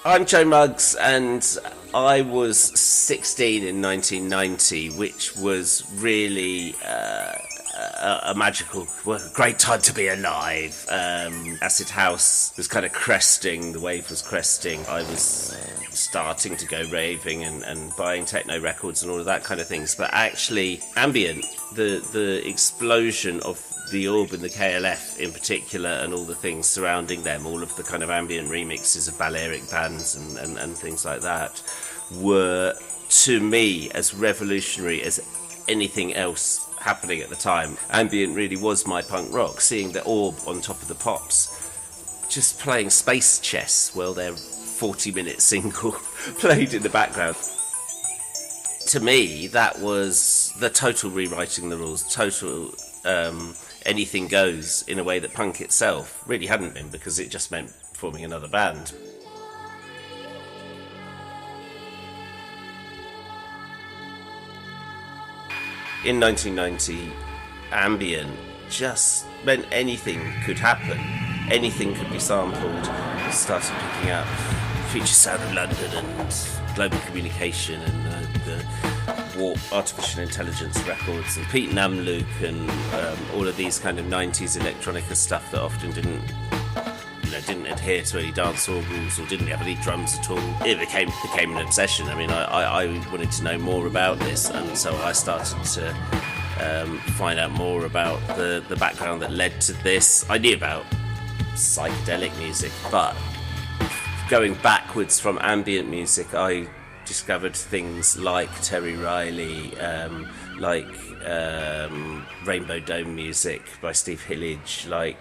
I'm Joe Muggs, and I was 16 in 1990, which was really a magical, great time to be alive. Acid House was kind of cresting, the wave was cresting. I was starting to go raving and buying techno records and all of that kind of things. But actually, Ambient, the explosion of the Orb and the KLF in particular, and all the things surrounding them, all of the kind of ambient remixes of Balearic bands and things like that, were, to me, as revolutionary as anything else happening at the time. Ambient really was my punk rock, seeing the Orb on top of the Pops, just playing space chess while their 40-minute single played in the background. To me, that was the total rewriting the rules, total anything goes, in a way that punk itself really hadn't been, because it just meant forming another band. In 1990, Ambient just meant anything could happen, anything could be sampled. It started picking up Future Sound of London and Global Communication and the Warp Artificial Intelligence records and Pete Namlook and all of these kind of 90s electronica stuff that often didn't adhere to any dancehall rules or didn't have any drums at all. It became an obsession. I mean, I wanted to know more about this, and so I started to find out more about the background that led to this. I knew about psychedelic music, but going backwards from ambient music, I discovered things like Terry Riley, like Rainbow Dome music by Steve Hillage, like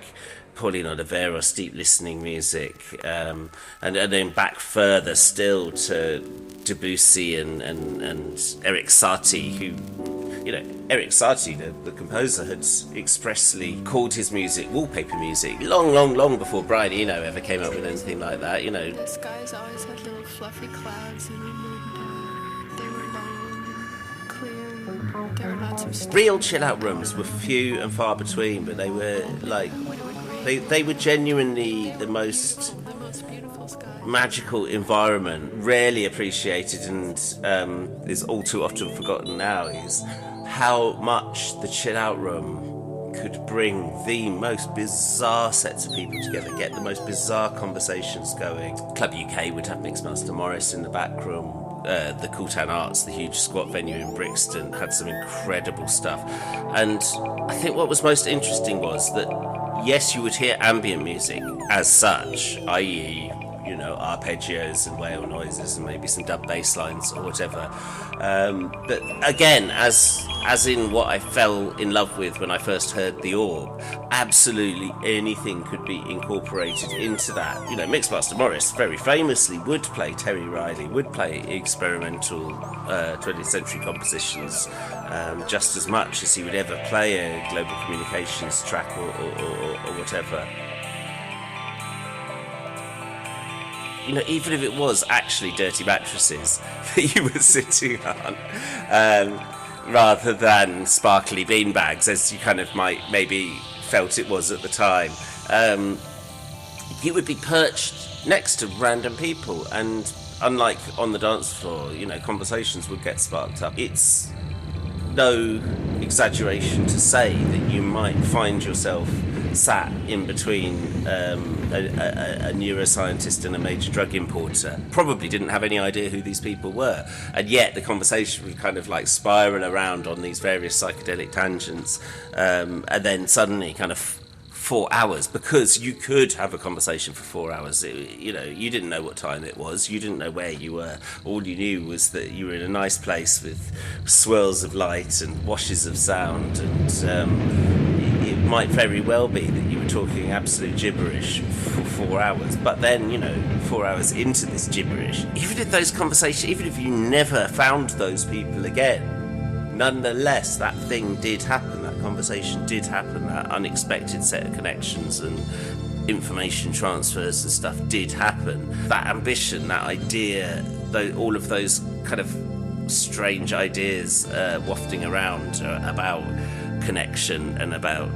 Pauline Oliveros, deep listening music, and then back further still to Debussy and Eric Satie, who, Eric Satie, the composer, had expressly called his music wallpaper music long before Brian Eno ever came up with anything like that. The skies always had little fluffy clouds in them, and they were long, clear. There were lots of stars. Real chill out rooms were few and far between, but they were like they were genuinely the most magical environment, rarely appreciated, and is all too often forgotten now, is how much the chill out room could bring the most bizarre sets of people together, get the most bizarre conversations going. Club UK would have Mixmaster Morris in the back room. The Cool Town Arts, the huge squat venue in Brixton, had some incredible stuff. And I think what was most interesting was that, yes, you would hear ambient music as such, i.e., arpeggios and whale noises and maybe some dub bass lines or whatever. But again, as in what I fell in love with when I first heard The Orb, absolutely anything could be incorporated into that. Mixmaster Morris very famously would play Terry Riley, would play experimental 20th century compositions just as much as he would ever play a Global Communications track or whatever. Even if it was actually dirty mattresses that you were sitting on, rather than sparkly beanbags, as you kind of might maybe felt it was at the time, you would be perched next to random people, and unlike on the dance floor, conversations would get sparked up. It's no exaggeration to say that you might find yourself sat in between a neuroscientist and a major drug importer. Probably didn't have any idea who these people were, and yet the conversation would kind of like spiral around on these various psychedelic tangents, and then suddenly kind of 4 hours, because you could have a conversation for 4 hours. You didn't know what time it was, you didn't know where you were. All you knew was that you were in a nice place with swirls of light and washes of sound, and it might very well be that you were talking absolute gibberish for 4 hours. But then, 4 hours into this gibberish, even if you never found those people again, nonetheless, that thing did happen, that conversation did happen, that unexpected set of connections and information transfers and stuff did happen. That ambition, that idea, all of those kind of strange ideas wafting around about connection and about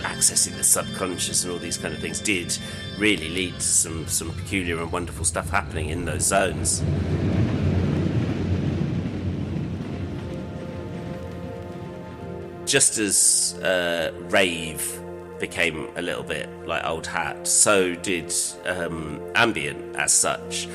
accessing the subconscious and all these kind of things did really lead to some peculiar and wonderful stuff happening in those zones. Just as rave became a little bit like old hat, so did ambient as such,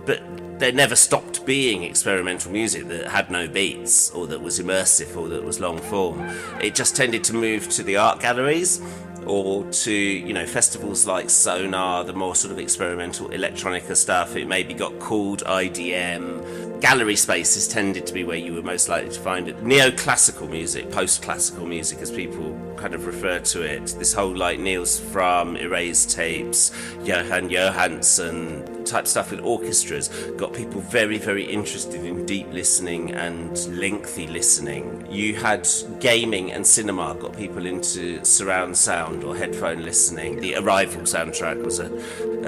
but there never stopped being experimental music that had no beats or that was immersive or that was long form. It just tended to move to the art galleries or to, you know, festivals like Sonar, the more sort of experimental electronica stuff. It maybe got called IDM. Gallery spaces tended to be where you were most likely to find it. Neoclassical music, post-classical music as people kind of refer to it. This whole like Niels Fram, Erased Tapes, Johan Johansson type stuff with orchestras got people very, very interested in deep listening and lengthy listening. You had gaming and cinema got people into surround sound or headphone listening. The Arrival soundtrack was a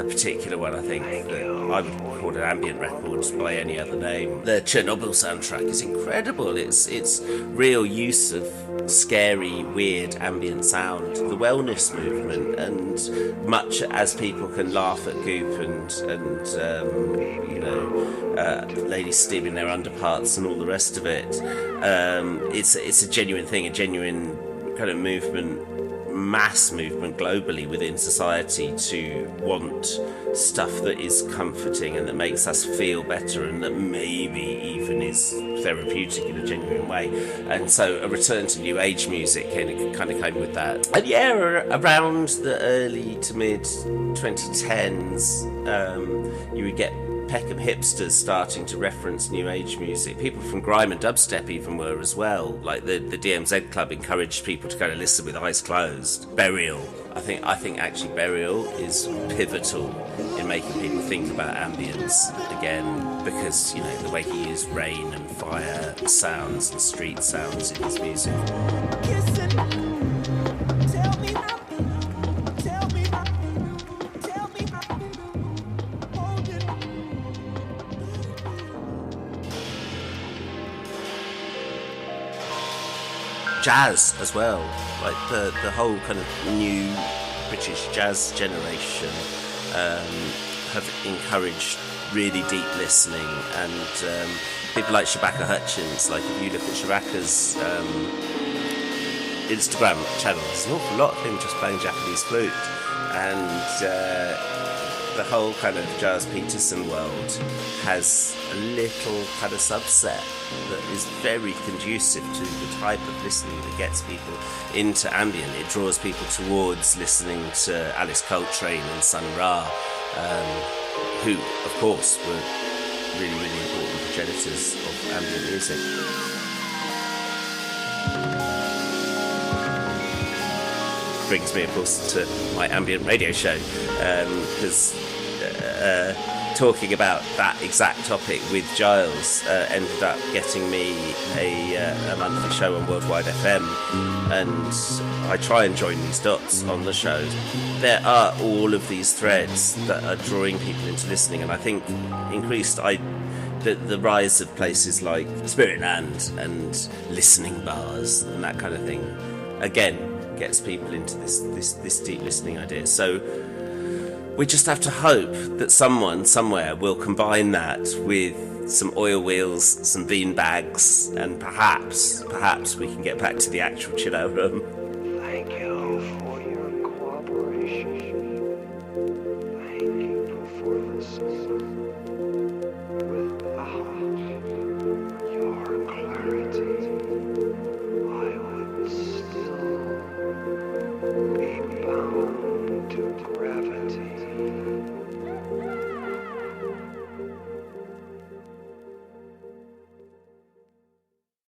particular one, I think, that I would call an ambient record by any other name. The Chernobyl soundtrack is incredible. It's real use of scary, weird ambient sound. The wellness movement, and much as people can laugh at Goop and ladies steaming their underparts and all the rest of it, it's a genuine thing, a genuine kind of movement, mass movement globally within society to want stuff that is comforting and that makes us feel better and that maybe even is therapeutic in a genuine way. And so a return to new age music kind of came with that. And yeah, around the early to mid 2010s, you would get Peckham hipsters starting to reference new age music. People from grime and dubstep even were as well. Like the DMZ Club encouraged people to kind of listen with eyes closed. Burial. I think actually Burial is pivotal in making people think about ambience again, because, you know, the way he used rain and fire sounds and street sounds in his music. Jazz as well, like the whole kind of new British jazz generation have encouraged really deep listening, and people like Shabaka Hutchins, like if you look at Shabaka's Instagram channel, there's an awful lot of him just playing Japanese flute, and the whole kind of Giles Peterson world has a little kind of subset that is very conducive to the type of listening that gets people into ambient. It draws people towards listening to Alice Coltrane and Sun Ra, who, of course, were really, really important progenitors of ambient music. Brings me, of course, to my ambient radio show, because talking about that exact topic with Giles ended up getting me a monthly show on Worldwide FM, and I try and join these dots on the show. There are all of these threads that are drawing people into listening, and I think the rise of places like Spiritland and listening bars and that kind of thing, again, gets people into this deep listening idea. So we just have to hope that someone somewhere will combine that with some oil wheels, some bean bags, and perhaps we can get back to the actual chill out room.